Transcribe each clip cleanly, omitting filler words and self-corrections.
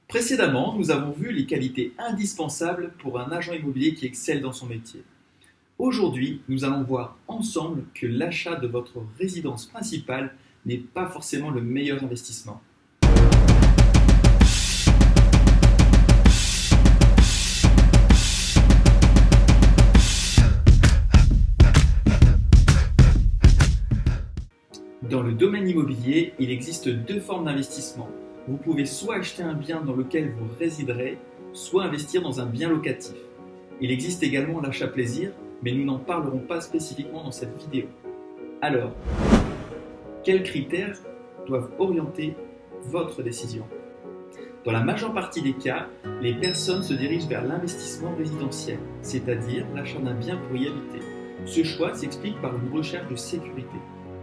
Précédemment, nous avons vu les qualités indispensables pour un agent immobilier qui excelle dans son métier. Aujourd'hui, nous allons voir ensemble que l'achat de votre résidence principale n'est pas forcément le meilleur investissement. Dans le domaine immobilier, il existe deux formes d'investissement. Vous pouvez soit acheter un bien dans lequel vous résiderez, soit investir dans un bien locatif. Il existe également l'achat plaisir, mais nous n'en parlerons pas spécifiquement dans cette vidéo. Alors, quels critères doivent orienter votre décision? Dans la majeure partie des cas, les personnes se dirigent vers l'investissement résidentiel, c'est-à-dire l'achat d'un bien pour y habiter. Ce choix s'explique par une recherche de sécurité.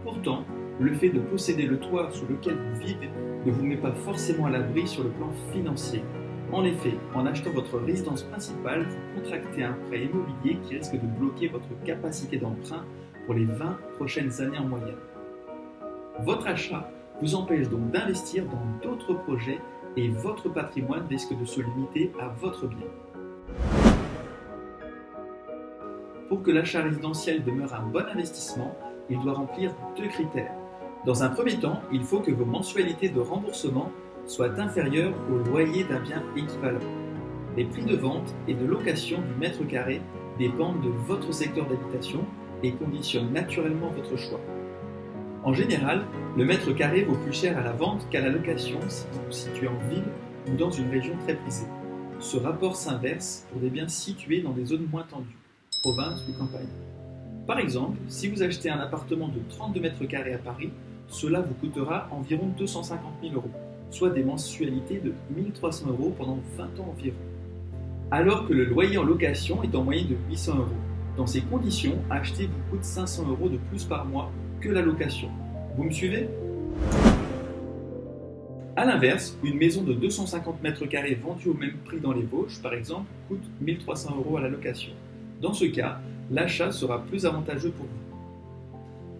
Pourtant, le fait de posséder le toit sous lequel vous vivez ne vous met pas forcément à l'abri sur le plan financier. En effet, en achetant votre résidence principale, vous contractez un prêt immobilier qui risque de bloquer votre capacité d'emprunt pour les 20 prochaines années en moyenne. Votre achat vous empêche donc d'investir dans d'autres projets et votre patrimoine risque de se limiter à votre bien. Pour que l'achat résidentiel demeure un bon investissement, il doit remplir deux critères. Dans un premier temps, il faut que vos mensualités de remboursement soient inférieures au loyer d'un bien équivalent. Les prix de vente et de location du mètre carré dépendent de votre secteur d'habitation et conditionnent naturellement votre choix. En général, le mètre carré vaut plus cher à la vente qu'à la location si vous vous situez en ville ou dans une région très prisée. Ce rapport s'inverse pour des biens situés dans des zones moins tendues, province ou campagne. Par exemple, si vous achetez un appartement de 32 mètres carrés à Paris, cela vous coûtera environ 250 000 €, soit des mensualités de 1 300 € pendant 20 ans environ. Alors que le loyer en location est en moyenne de 800 €. Dans ces conditions, acheter vous coûte 500 € de plus par mois que la location. Vous me suivez? A l'inverse, une maison de 250 mètres carrés vendue au même prix dans les Vosges, par exemple, coûte 1 300 € à la location. Dans ce cas, l'achat sera plus avantageux pour vous.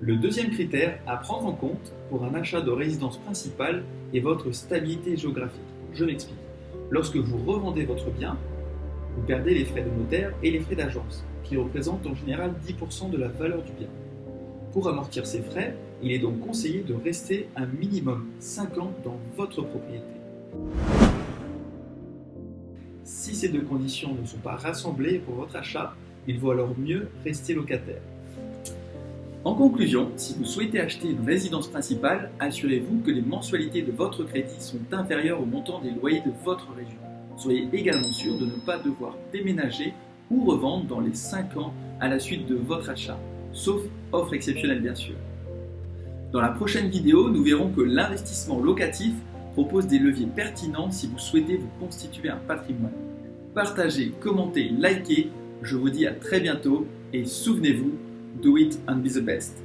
Le deuxième critère à prendre en compte pour un achat de résidence principale est votre stabilité géographique. Je m'explique. Lorsque vous revendez votre bien, vous perdez les frais de notaire et les frais d'agence, qui représentent en général 10% de la valeur du bien. Pour amortir ces frais, il est donc conseillé de rester un minimum 5 ans dans votre propriété. Si ces deux conditions ne sont pas rassemblées pour votre achat, il vaut alors mieux rester locataire. En conclusion, si vous souhaitez acheter une résidence principale, assurez-vous que les mensualités de votre crédit sont inférieures au montant des loyers de votre région. Soyez également sûr de ne pas devoir déménager ou revendre dans les 5 ans à la suite de votre achat, sauf offre exceptionnelle bien sûr. Dans la prochaine vidéo, nous verrons que l'investissement locatif propose des leviers pertinents si vous souhaitez vous constituer un patrimoine. Partagez, commentez, likez. Je vous dis à très bientôt et souvenez-vous, do it and be the best.